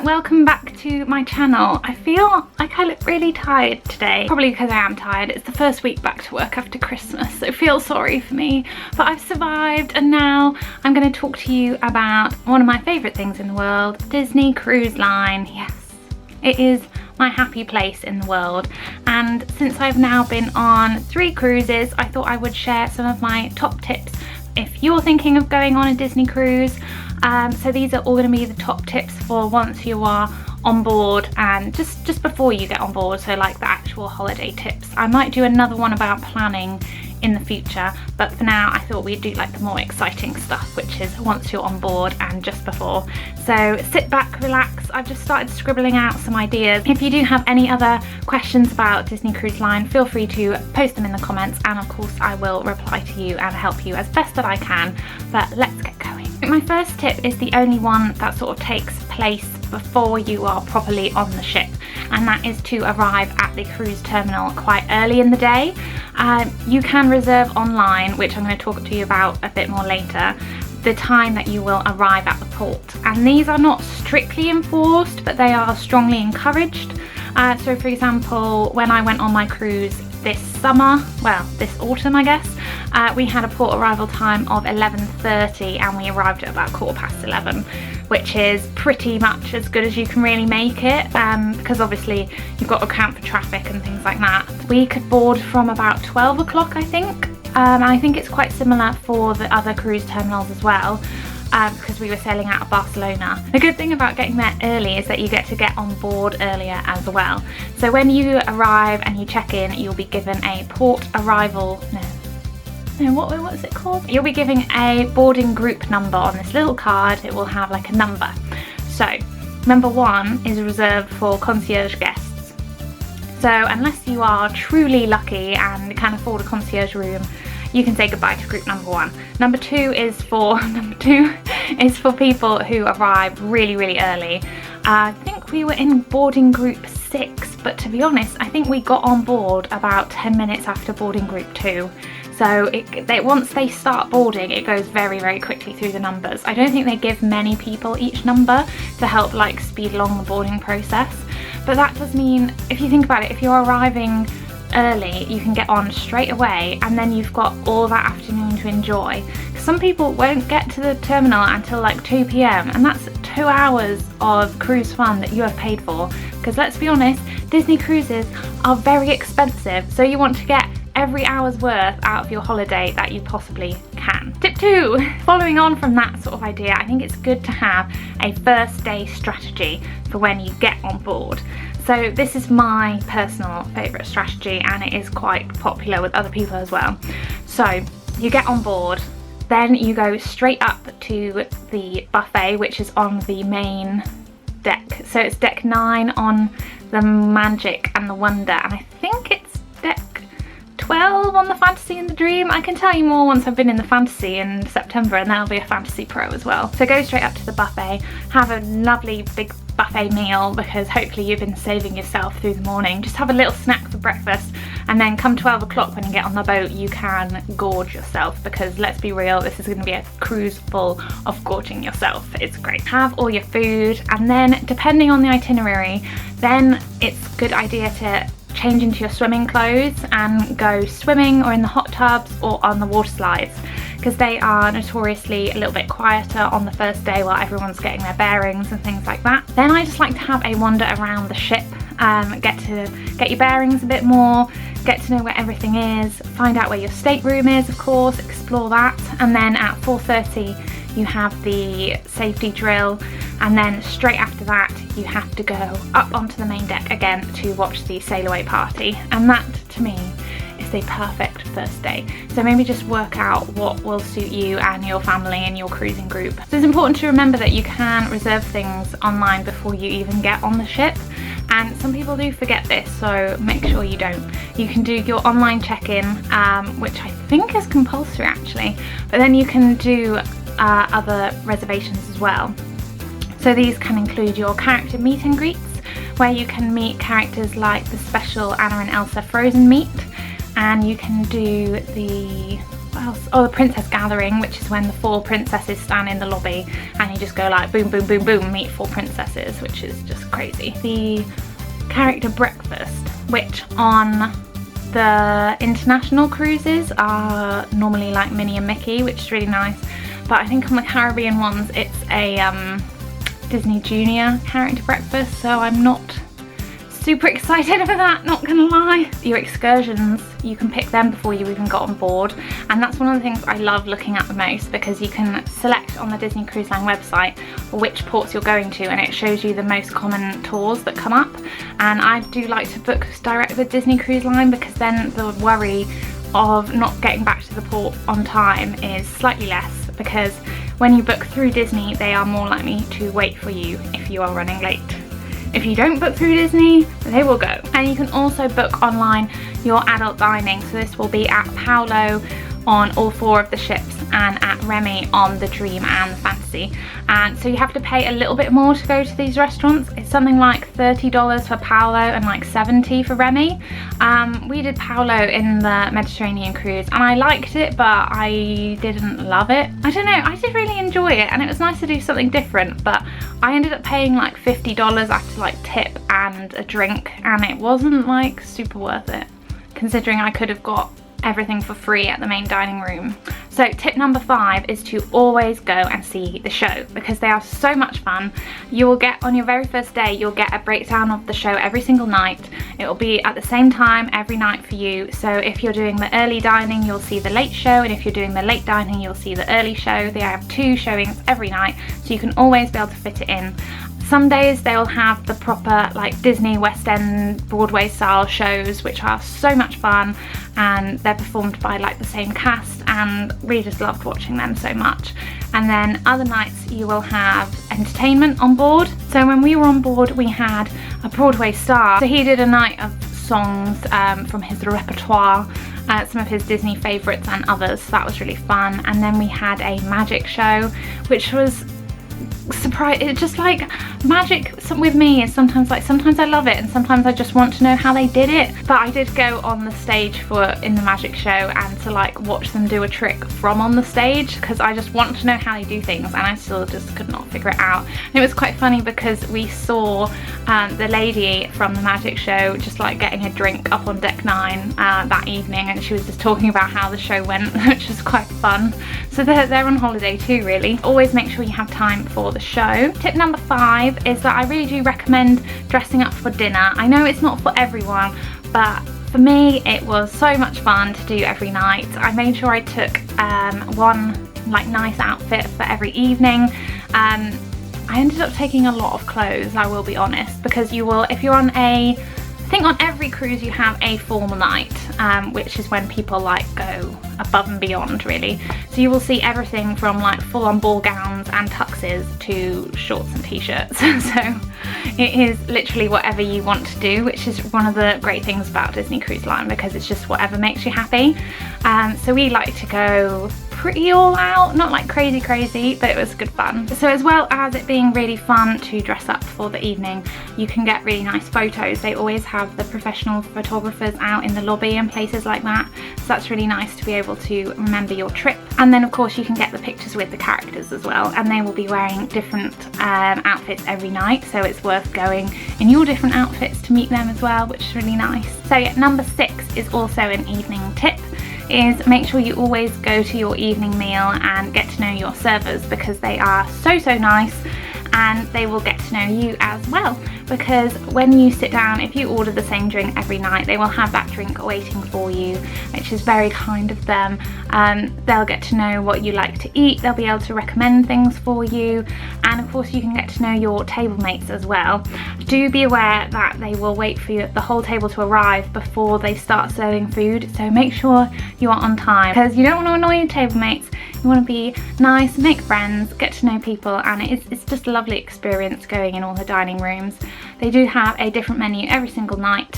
welcome back to my channel. I feel like I look really tired today, probably because I am tired. It's the first week back to work after Christmas, so feel sorry for me, but I've survived, and now I'm going to talk to you about one of my favourite things in the world, Disney Cruise Line. Yes, it is my happy place in the world, and since I've now been on 3 cruises, I thought I would share some of my top tips if you're thinking of going on a Disney cruise. So these are all going to be the top tips for once you are on board and just before you get on board, so like the actual holiday tips. I might do another one about planning in the future, but for now I thought we'd do like the more exciting stuff, which is once you're on board and just before. So sit back, relax. I've just started scribbling out some ideas. If you do have any other questions about Disney Cruise Line, feel free to post them in the comments, and of course I will reply to you and help you as best that I can. But let's get going. My first tip is the only one that sort of takes place before you are properly on the ship, and that is to arrive at the cruise terminal quite early in the day. You can reserve online, which I'm going to talk to you about a bit more later, the time that you will arrive at the port, and these are not strictly enforced, but they are strongly encouraged. So for example, when I went on my cruise this summer, well this autumn I guess, we had a port arrival time of 11:30 and we arrived at about 11:15, which is pretty much as good as you can really make it, because obviously you've got to account for traffic and things like that. We could board from about 12 o'clock I think, and I think it's quite similar for the other cruise terminals as well, because we were sailing out of Barcelona. The good thing about getting there early is that you get to get on board earlier as well. So when you arrive and you check in, you'll be given a port arrival, what is it called? You'll be given a boarding group number on this little card. It will have like a number. So number 1 is reserved for concierge guests. So unless you are truly lucky and can afford a concierge room, you can say goodbye to group number 1. Number 2 is for people who arrive really early. I think we were in boarding group 6, but to be honest, I think we got on board about 10 minutes after boarding group 2. So once they start boarding, it goes very quickly through the numbers. I don't think they give many people each number to help like speed along the boarding process. But that does mean, if you think about it, if you're arriving early, you can get on straight away, and then you've got all that afternoon to enjoy. Some people won't get to the terminal until like 2 p.m. and that's 2 hours of cruise fun that you have paid for, because let's be honest, Disney cruises are very expensive, so you want to get every hour's worth out of your holiday that you possibly can. Tip 2, following on from that sort of idea, I think it's good to have a first day strategy for when you get on board. So this is my personal favourite strategy, and it is quite popular with other people as well. So you get on board, then you go straight up to the buffet, which is on the main deck. So it's deck 9 on the Magic and the Wonder, and I think it's deck 12 on the Fantasy and the Dream. I can tell you more once I've been in the Fantasy in September, and then I'll be a Fantasy Pro as well. So go straight up to the buffet, have a lovely big buffet meal, because hopefully you've been saving yourself through the morning. Just have a little snack for breakfast, and then come 12 o'clock when you get on the boat, you can gorge yourself, because let's be real, this is going to be a cruise full of gorging yourself. It's great. Have all your food, and then depending on the itinerary, then it's a good idea to change into your swimming clothes and go swimming or in the hot tubs or on the water slides, because they are notoriously a little bit quieter on the first day while everyone's getting their bearings and things like that. Then I just like to have a wander around the ship, get your bearings a bit more, get to know where everything is, find out where your stateroom is, of course, explore that, and then at 4:30 you have the safety drill, and then straight after that you have to go up onto the main deck again to watch the sail away party, and that to me is the perfect first day. So maybe just work out what will suit you and your family and your cruising group. So it's important to remember that you can reserve things online before you even get on the ship, and some people do forget this, so make sure you don't. You can do your online check-in, which I think is compulsory actually, but then you can do other reservations as well. So these can include your character meet and greets, where you can meet characters like the special Anna and Elsa Frozen meet, and you can do the, what else? Oh, the Princess Gathering, which is when the 4 princesses stand in the lobby and you just go like boom, boom, boom, boom, meet 4 princesses, which is just crazy. The character breakfast, which on the international cruises are normally like Minnie and Mickey, which is really nice, but I think on the Caribbean ones it's a Disney Junior character breakfast, so I'm not super excited for that, not gonna lie. Your excursions, you can pick them before you even got on board, and that's one of the things I love looking at the most, because you can select on the Disney Cruise Line website which ports you're going to, and it shows you the most common tours that come up. And I do like to book direct with Disney Cruise Line, because then the worry of not getting back to the port on time is slightly less, because when you book through Disney they are more likely to wait for you if you are running late. If you don't book through Disney, they will go. And you can also book online your adult dining. So this will be at Paolo on all 4 of the ships, and at Remy on the Dream and the Fantasy. And so you have to pay a little bit more to go to these restaurants. It's something like $30 for Paolo and like $70 for Remy. We did Paolo in the Mediterranean cruise and I liked it, but I didn't love it. I don't know, I did really enjoy it and it was nice to do something different, but I ended up paying like $50 after like tip and a drink, and it wasn't like super worth it, considering I could have got everything for free at the main dining room. So tip number 5 is to always go and see the show, because they are so much fun. You will get, on your very first day, you'll get a breakdown of the show every single night. It will be at the same time every night for you. So if you're doing the early dining, you'll see the late show, and if you're doing the late dining, you'll see the early show. They have 2 showings every night, so you can always be able to fit it in. Some days they'll have the proper like Disney West End Broadway style shows, which are so much fun, and they're performed by like the same cast, and we just loved watching them so much. And then other nights you will have entertainment on board. So when we were on board we had a Broadway star, so he did a night of songs from his repertoire, some of his Disney favourites and others, so that was really fun. And then we had a magic show, which was surprise. It's just like magic with me is sometimes I love it and sometimes I just want to know how they did it. But I did go on the stage in the magic show and to like watch them do a trick from on the stage, because I just want to know how they do things and I still just could not figure it out. And it was quite funny because we saw the lady from the magic show just like getting a drink up on deck 9 that evening, and she was just talking about how the show went, which was quite fun. So they're on holiday too, really. Always make sure you have time for the show. Tip number 5 is that I really do recommend dressing up for dinner. I know it's not for everyone, but for me it was so much fun to do every night. I made sure I took one like nice outfit for every evening. I ended up taking a lot of clothes, I will be honest, because you will, if you're on I think on every cruise you have a formal night, which is when people like go above and beyond really. So you will see everything from like full-on ball gowns and tuxes to shorts and t-shirts. So it is literally whatever you want to do, which is one of the great things about Disney Cruise Line, because it's just whatever makes you happy. So we like to go pretty all out, not like crazy, but it was good fun. So as well as it being really fun to dress up for the evening, you can get really nice photos. They always have the professional photographers out in the lobby and places like that, so that's really nice to be able to remember your trip. And then of course you can get the pictures with the characters as well, and they will be wearing different outfits every night, so it's worth going in your different outfits to meet them as well, which is really nice. So yeah, number 6 is also an evening tip, is make sure you always go to your evening meal and get to know your servers, because they are so nice and they will get to know you as well, because when you sit down, if you order the same drink every night, they will have that drink waiting for you, which is very kind of them. They'll get to know what you like to eat, they'll be able to recommend things for you, and of course you can get to know your table mates as well. Do be aware that they will wait for the whole table to arrive before they start serving food, so make sure you are on time, because you don't want to annoy your table mates. You want to be nice, make friends, get to know people, and it's just a lovely experience going in all the dining rooms. They do have a different menu every single night,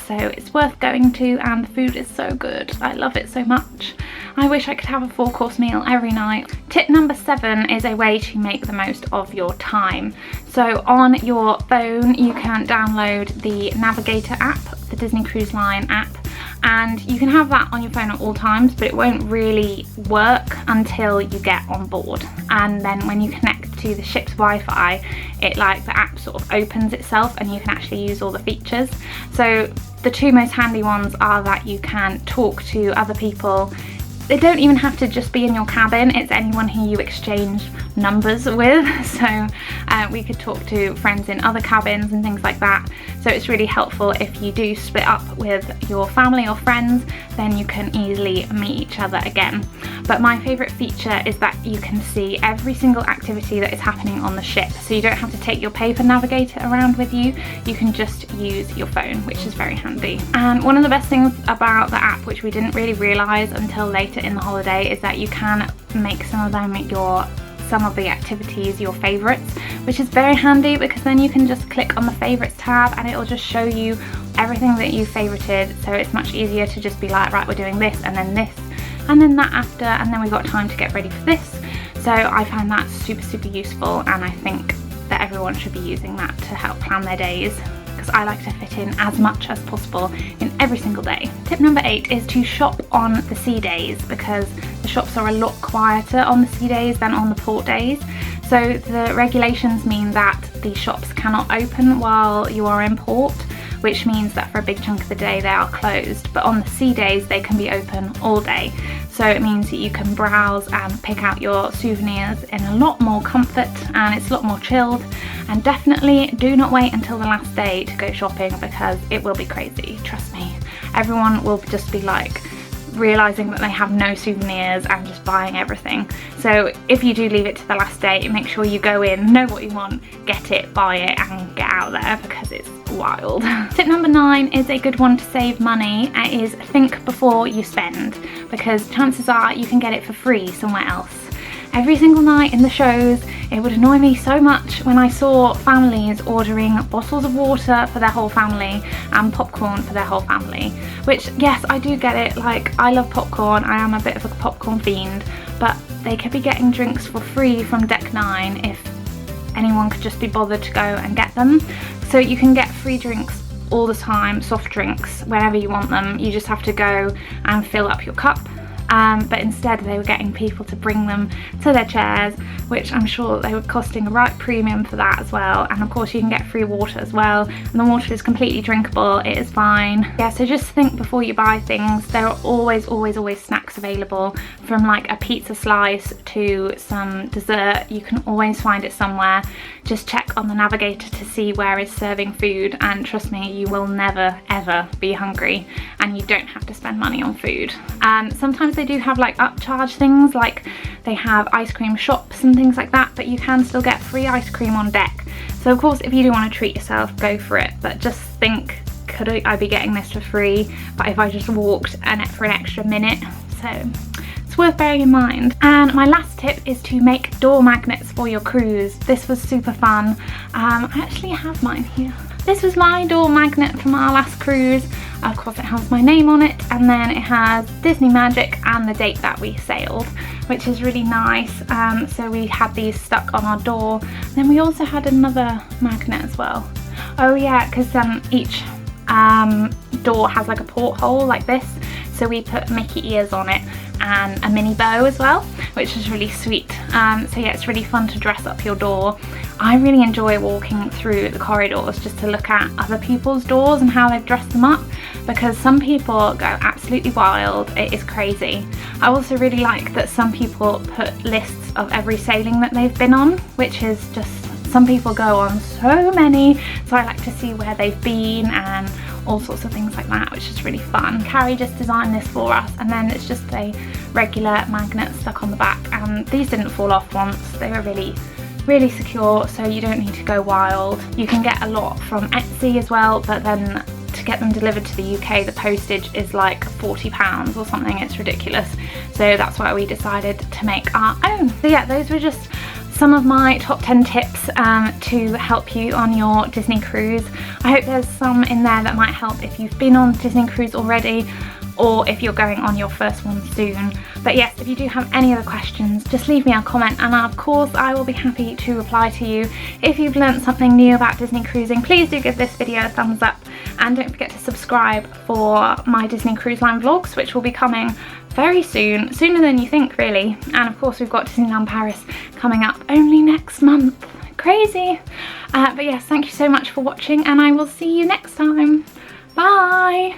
so it's worth going to, and the food is so good. I love it so much. I wish I could have a 4-course meal every night. Tip number 7 is a way to make the most of your time. So on your phone you can download the Navigator app, the Disney Cruise Line app, and you can have that on your phone at all times, but it won't really work until you get on board. And then when you connect to the ship's Wi-Fi, the app sort of opens itself and you can actually use all the features. So the two most handy ones are that you can talk to other people. They don't even have to just be in your cabin, it's anyone who you exchange numbers with. So we could talk to friends in other cabins and things like that. So it's really helpful if you do split up with your family or friends, then you can easily meet each other again. But my favourite feature is that you can see every single activity that is happening on the ship. So you don't have to take your paper navigator around with you, you can just use your phone, which is very handy. And one of the best things about the app, which we didn't really realise until later in the holiday, is that you can make some of the activities your favourites, which is very handy because then you can just click on the favourites tab and it'll just show you everything that you favorited. So it's much easier to just be like, right, we're doing this and then that after, and then we've got time to get ready for this. So I find that super useful, and I think that everyone should be using that to help plan their days, because I like to fit in as much as possible in every single day. Tip number 8 is to shop on the sea days, because the shops are a lot quieter on the sea days than on the port days. So the regulations mean that the shops cannot open while you are in port, which means that for a big chunk of the day they are closed. But on the sea days they can be open all day. So it means that you can browse and pick out your souvenirs in a lot more comfort, and it's a lot more chilled. And definitely do not wait until the last day to go shopping, because it will be crazy, trust me. Everyone will just be like realising that they have no souvenirs and just buying everything. So if you do leave it to the last day, make sure you go in, know what you want, get it, buy it and get out there, because it's wild. Tip number 9 is a good one to save money. It is think before you spend, because chances are you can get it for free somewhere else. Every single night in the shows, it would annoy me so much when I saw families ordering bottles of water for their whole family and popcorn for their whole family. Which, yes, I do get it, like, I love popcorn, I am a bit of a popcorn fiend, but they could be getting drinks for free from Deck 9 if anyone could just be bothered to go and get them. So you can get free drinks all the time, soft drinks, whenever you want them. You just have to go and fill up your cup. But instead they were getting people to bring them to their chairs, which I'm sure they were costing a right premium for that as well. And of course you can get free water as well, and the water is completely drinkable, it is fine. Yeah, so just think before you buy things. There are always snacks available, from like a pizza slice to some dessert. You can always find it somewhere. Just check on the navigator to see where is serving food, and trust me, you will never ever be hungry, and you don't have to spend money on food. Sometimes they do have like upcharge things, like they have ice cream shops and things like that, but you can still get free ice cream on deck. So of course if you do want to treat yourself, go for it, but just think, could I be getting this for free, but if I just walked for an extra minute? So it's worth bearing in mind. And my last tip is to make door magnets for your cruise. This was super fun. I actually have mine here. This was my door magnet from our last cruise. Of course it has my name on it, and then it has Disney Magic and the date that we sailed, which is really nice. So we had these stuck on our door. Then we also had another magnet as well. Oh yeah, because each door has like a porthole like this, so we put Mickey ears on it and a mini bow as well, which is really sweet. So yeah, it's really fun to dress up your door. I really enjoy walking through the corridors just to look at other people's doors and how they've dressed them up, because some people go absolutely wild. It is crazy. I also really like that some people put lists of every sailing that they've been on, which is just, some people go on so many, so I like to see where they've been and all sorts of things like that, which is really fun. Carrie just designed this for us, and then it's just a regular magnet stuck on the back, and these didn't fall off once. They were really secure, so you don't need to go wild. You can get a lot from Etsy as well, but then to get them delivered to the UK, the postage is like £40 or something. It's ridiculous. So that's why we decided to make our own. So yeah, those were just some of my top 10 tips to help you on your Disney cruise. I hope there's some in there that might help if you've been on Disney cruise already, or if you're going on your first one soon. But yes, if you do have any other questions, just leave me a comment, and of course I will be happy to reply to you. If you've learnt something new about Disney cruising, please do give this video a thumbs up, and don't forget to subscribe for my Disney Cruise Line vlogs, which will be coming very soon, sooner than you think really. And of course we've got Disneyland Paris coming up only next month. Crazy. But yes, thank you so much for watching, and I will see you next time. Bye.